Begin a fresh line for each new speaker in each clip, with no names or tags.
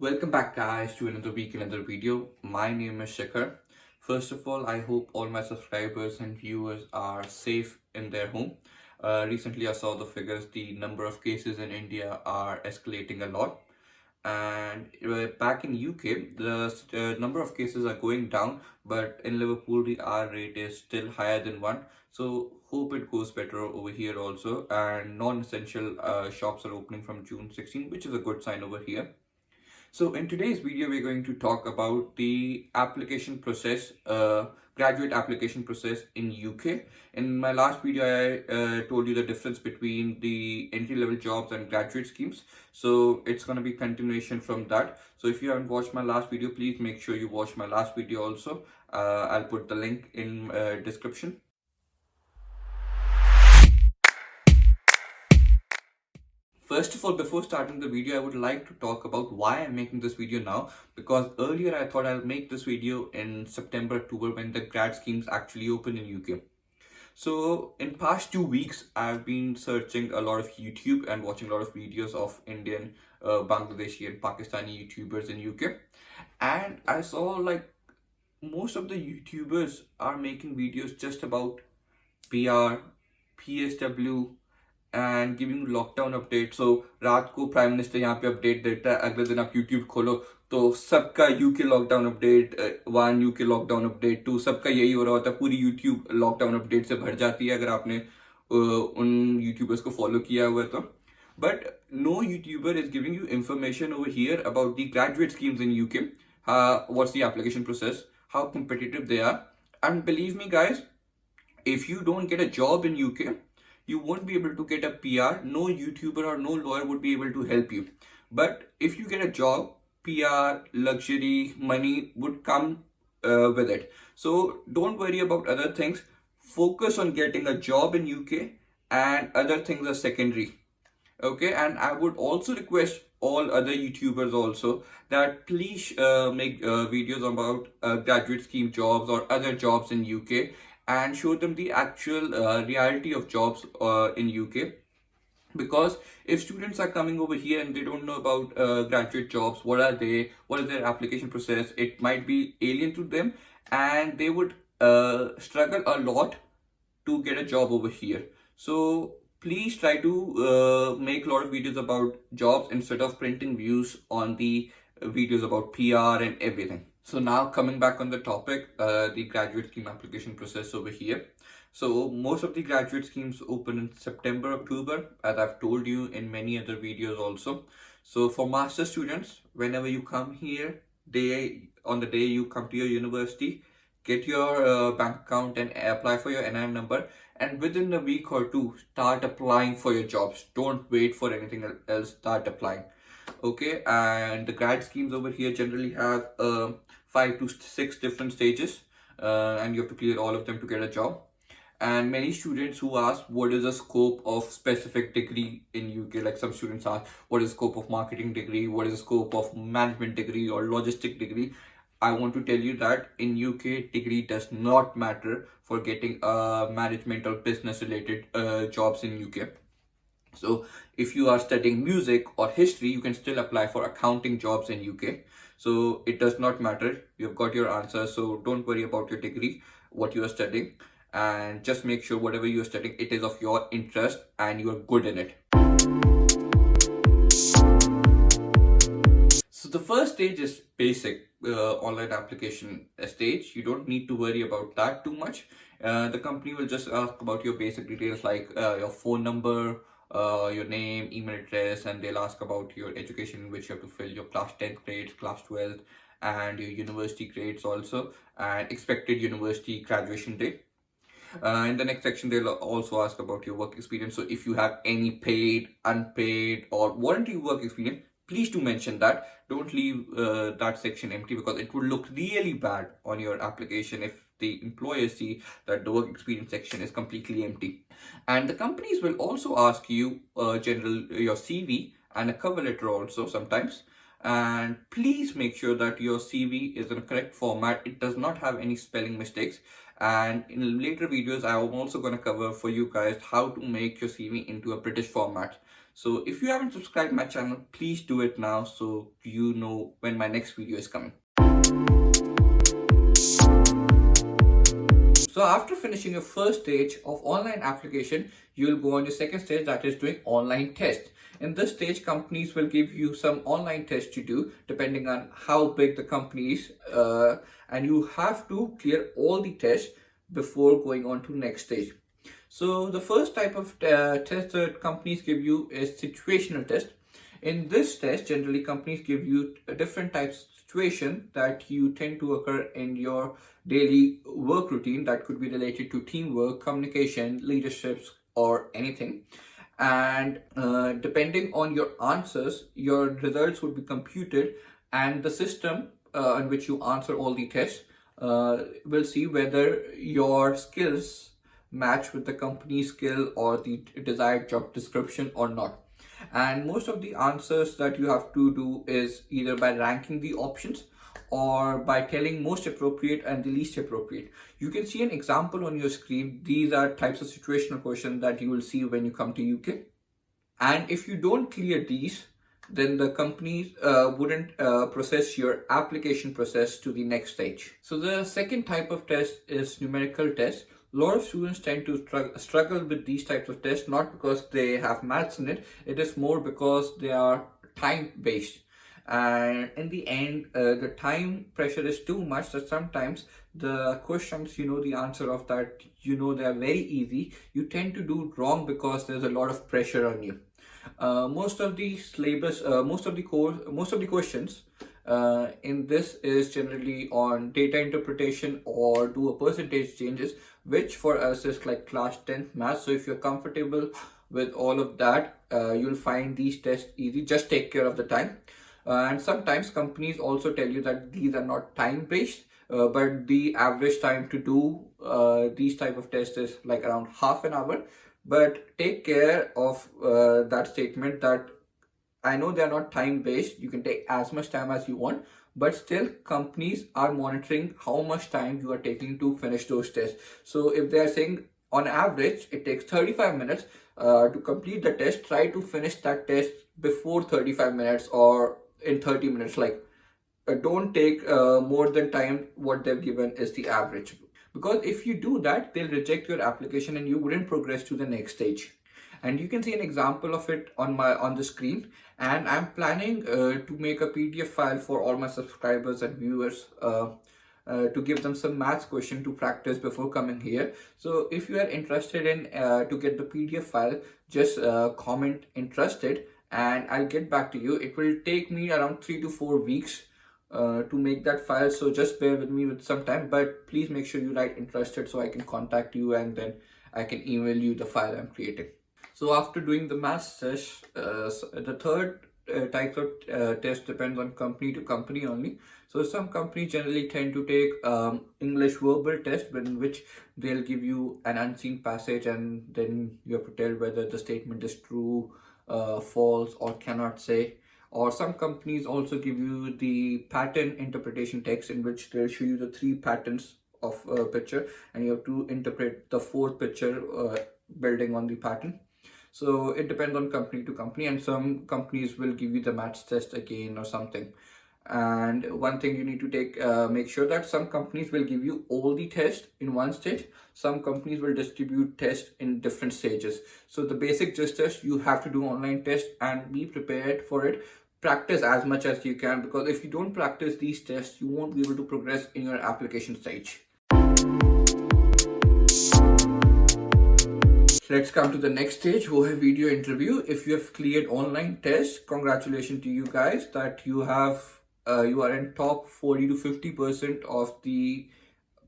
Welcome back guys to another week, another video. My name is Shikhar. First of all, I hope all my subscribers and viewers are safe in their home. Recently I saw the figures, the number of cases in India are escalating a lot. And back in UK, the number of cases are going down, but in Liverpool the R rate is still higher than 1. So hope it goes better over here also. And non-essential shops are opening from June 16, which is a good sign over here. So in today's video, we're going to talk about the application process, graduate application process in UK. In my last video, I told you the difference between the entry-level jobs and graduate schemes. So it's going to be continuation from that. So if you haven't watched my last video, please make sure you watch my last video also. I'll put the link in description. First of all, before starting the video, I would like to talk about why I'm making this video now, because earlier I thought I'll make this video in September, October when the grad schemes actually open in UK. So in past 2 weeks, I've been searching a lot of YouTube and watching a lot of videos of Indian, Bangladeshi and Pakistani YouTubers in UK. And I saw like most of the YouTubers are making videos just about PR, PSW, and giving lockdown update. So रात को prime minister यहाँ पे update देता है, अगले दिन आप YouTube खोलो तो सबका UK lockdown update 1, UK lockdown update 2, सबका यही हो रहा होता है. पूरी यूट्यूब लॉकडाउन अपडेट से भर जाती है अगर आपने उन यूट्यूबर्स को फॉलो किया हुआ है तो. But no YouTuber is giving you information over here about the graduate schemes in UK, what's the application process, how competitive they are. And believe me guys, if you don't get a job in UK, you won't be able to get a PR. No YouTuber or no lawyer would be able to help you. But if you get a job, PR, luxury, money would come with it. So don't worry about other things. Focus on getting a job in UK, and other things are secondary. Okay, and I would also request all other YouTubers also that please make videos about graduate scheme jobs or other jobs in UK, and show them the actual reality of jobs in UK. Because if students are coming over here and they don't know about graduate jobs, what are they, what is their application process, it might be alien to them, and they would struggle a lot to get a job over here. So please try to make a lot of videos about jobs instead of printing views on the videos about PR and everything. So now coming back on the topic, the graduate scheme application process over here. So most of the graduate schemes open in September, October, as I've told you in many other videos also. So for master students, whenever you come here, on the day you come to your university, get your bank account and apply for your NIN number, and within a week or two, start applying for your jobs. Don't wait for anything else, start applying. Okay, and the grad schemes over here generally have 5 to 6 different stages, and you have to clear all of them to get a job. And many students who ask what is the scope of specific degree in UK, like some students ask what is the scope of marketing degree, what is the scope of management degree or logistic degree. I want to tell you that in UK, degree does not matter for getting management or business related jobs in UK. So if you are studying music or history, you can still apply for accounting jobs in UK. So it does not matter. You've got your answer. So don't worry about your degree, what you are studying, and just make sure whatever you are studying, it is of your interest and you are good in it. So the first stage is basic online application stage. You don't need to worry about that too much. The company will just ask about your basic details like your phone number, your name, email address, and they'll ask about your education, in which you have to fill your class 10th grades, class 12th, and your university grades also, and expected university graduation date. In the next section, they'll also ask about your work experience. So if you have any paid, unpaid, or voluntary work experience, please do mention that. Don't leave that section empty, because it will look really bad on your application if the employers see that the work experience section is completely empty. And the companies will also ask you your CV and a cover letter also sometimes. And please make sure that your CV is in a correct format. It does not have any spelling mistakes. And in later videos, I'm also going to cover for you guys how to make your CV into a British format. So if you haven't subscribed my channel, please do it now so you know when my next video is coming. So after finishing your first stage of online application, you will go on your second stage, that is doing online test. In this stage, companies will give you some online tests to do depending on how big the company is, and you have to clear all the tests before going on to next stage. So the first type of test that companies give you is situational test. In this test, generally companies give you different types of situation that you tend to occur in your daily work routine that could be related to teamwork, communication, leaderships, or anything. And depending on your answers, your results would be computed, and the system in which you answer all the tests will see whether your skills match with the company skill or the desired job description or not. And most of the answers that you have to do is either by ranking the options or by telling most appropriate and the least appropriate. You can see an example on your screen. These are types of situational questions that you will see when you come to UK. And if you don't clear these, then the company wouldn't process your application process to the next stage. So the second type of test is numerical test. A lot of students tend to struggle with these types of tests, not because they have maths in it, it is more because they are time based. And in the end, the time pressure is too much that sometimes the questions, you know the answer of that, you know they are very easy, you tend to do wrong because there's a lot of pressure on you. Most of the syllabus, most of the questions in this is generally on data interpretation or do a percentage changes, which for us is like class 10th math. So if you're comfortable with all of that, you'll find these tests easy. Just take care of the time. And sometimes companies also tell you that these are not time based, but the average time to do these type of tests is like around half an hour. But take care of that statement that I know they are not time based, you can take as much time as you want, but still companies are monitoring how much time you are taking to finish those tests. So if they are saying on average it takes 35 minutes to complete the test, try to finish that test before 35 minutes or in 30 minutes. Like don't take more than time what they've given is the average, because if you do that they'll reject your application and you wouldn't progress to the next stage. And you can see an example of it on the screen, and I'm planning to make a PDF file for all my subscribers and viewers to give them some maths question to practice before coming here. So if you are interested in to get the PDF file, just comment interested and I'll get back to you. It will take me around 3 to 4 weeks to make that file, so just bear with me with some time, but please make sure you write interested so I can contact you and then I can email you the file I'm creating. So after doing the maths test, the third type of test depends on company to company only. So some companies generally tend to take English verbal test, in which they'll give you an unseen passage and then you have to tell whether the statement is true, false, or cannot say. Or some companies also give you the pattern interpretation text, in which they'll show you the 3 patterns of a picture and you have to interpret the 4th picture building on the pattern. So it depends on company to company, and some companies will give you the maths test again or something. And one thing you need to make sure that some companies will give you all the tests in one stage. Some companies will distribute tests in different stages. So the basic gist is you have to do online test and be prepared for it. Practice as much as you can, because if you don't practice these tests, you won't be able to progress in your application stage. Let's come to the next stage, who video interview. If you have cleared online test, congratulations to you guys that you have you are in top 40 to 50% of the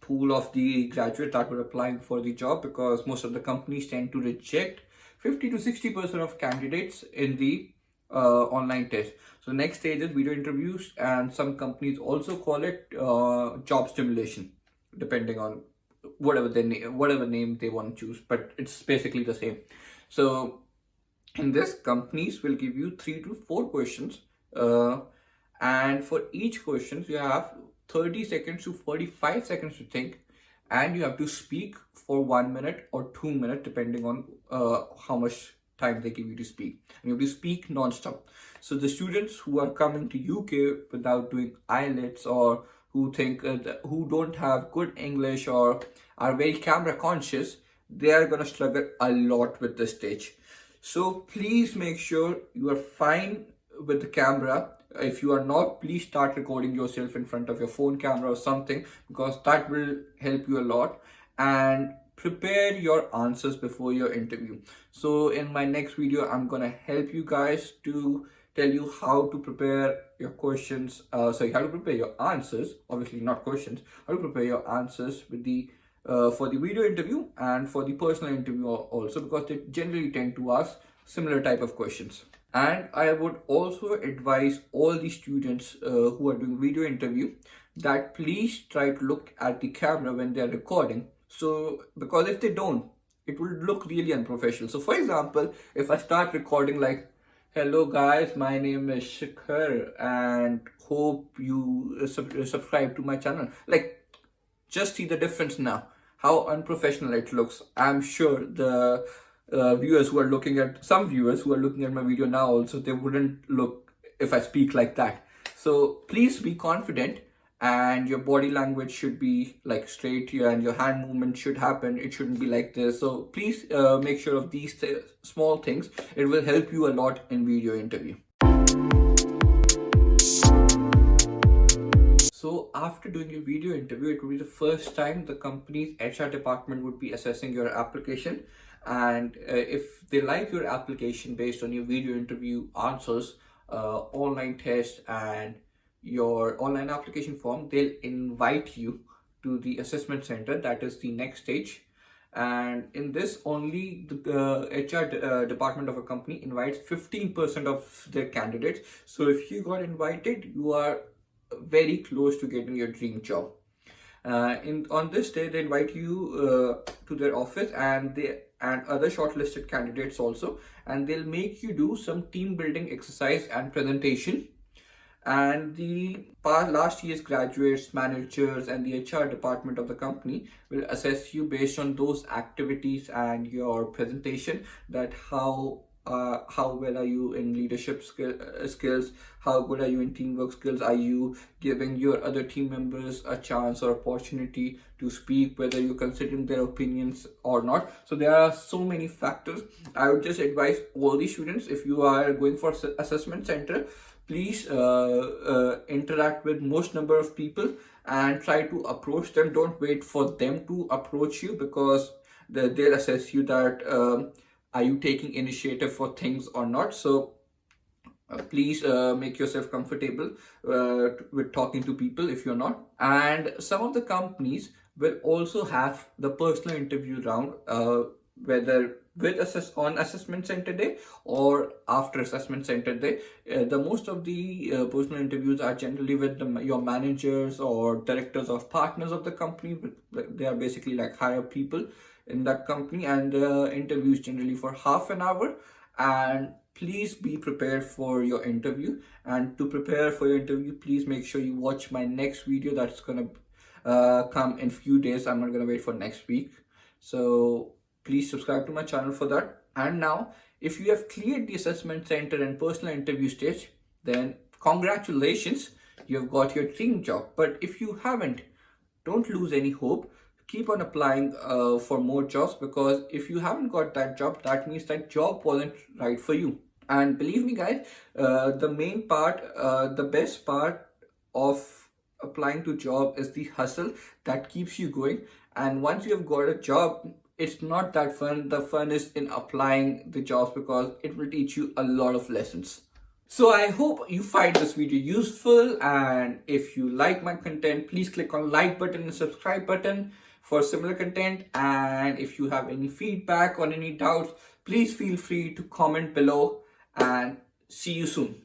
pool of the graduates that were applying for the job, because most of the companies tend to reject 50 to 60% of candidates in the online test. So next stage is video interviews, and some companies also call it job stimulation, depending on whatever name they want to choose, but it's basically the same. So in this, companies will give you 3 to 4 questions, and for each question you have 30 seconds to 45 seconds to think, and you have to speak for 1 minute or 2 minutes depending on how much time they give you to speak. And you have to speak non-stop. So the students who are coming to UK without doing IELTS, or who think who don't have good English or are very camera conscious, they are going to struggle a lot with this stage. So please make sure you are fine with the camera. If you are not, please start recording yourself in front of your phone camera or something, because that will help you a lot. And prepare your answers before your interview. So in my next video, I'm gonna help you guys to tell you how to prepare your questions. How to prepare your answers. Obviously, not questions. How to prepare your answers with the for the video interview and for the personal interview also, because they generally tend to ask similar type of questions. And I would also advise all the students who are doing video interview that please try to look at the camera when they are recording. So, because if they don't, it will look really unprofessional. So, for example, if I start recording like, "Hello guys, my name is Shikhar and hope you subscribe to my channel." Like, just see the difference now, how unprofessional it looks. I'm sure the viewers who are looking at, some viewers who are looking at my video now also, they wouldn't look if I speak like that. So please be confident, and your body language should be like straight here, and your hand movement should happen. It shouldn't be like this. So please make sure of these small things. It will help you a lot in video interview. So after doing your video interview, it will be the first time the company's HR department would be assessing your application. And if they like your application based on your video interview answers, online test, and your online application form, they'll invite you to the assessment center. That is the next stage. And in this, only the HR department of a company invites 15% of their candidates. So if you got invited, you are very close to getting your dream job. On this day, they invite you to their office, and other shortlisted candidates also, and they'll make you do some team building exercise and presentation. And the last year's graduates, managers, and the HR department of the company will assess you based on those activities and your presentation, that how well are you in leadership skills, how good are you in teamwork skills, are you giving your other team members a chance or opportunity to speak, whether you're considering their opinions or not. So there are so many factors. I would just advise all the students, if you are going for assessment center, please interact with most number of people and try to approach them. Don't wait for them to approach you, because they'll assess you that are you taking initiative for things or not. So please make yourself comfortable with talking to people if you're not. And some of the companies will also have the personal interview round, whether on assessment center day or after assessment center day. The most of the personal interviews are generally with your managers or directors or partners of the company. They are basically like higher people in that company, and interviews generally for half an hour. And please be prepared for your interview. And to prepare for your interview, please make sure you watch my next video that's gonna come in few days. I'm not gonna wait for next week. So please subscribe to my channel for that. And now, if you have cleared the assessment center and personal interview stage, then congratulations, you've got your dream job. But if you haven't, don't lose any hope. Keep on applying for more jobs, because if you haven't got that job, that means that job wasn't right for you. And believe me guys, the main part, the best part of applying to job is the hustle that keeps you going. And once you have got a job, it's not that fun. The fun is in applying the jobs, because it will teach you a lot of lessons. So I hope you find this video useful, and if you like my content, please click on like button and subscribe button for similar content. And if you have any feedback or any doubts, please feel free to comment below, and see you soon.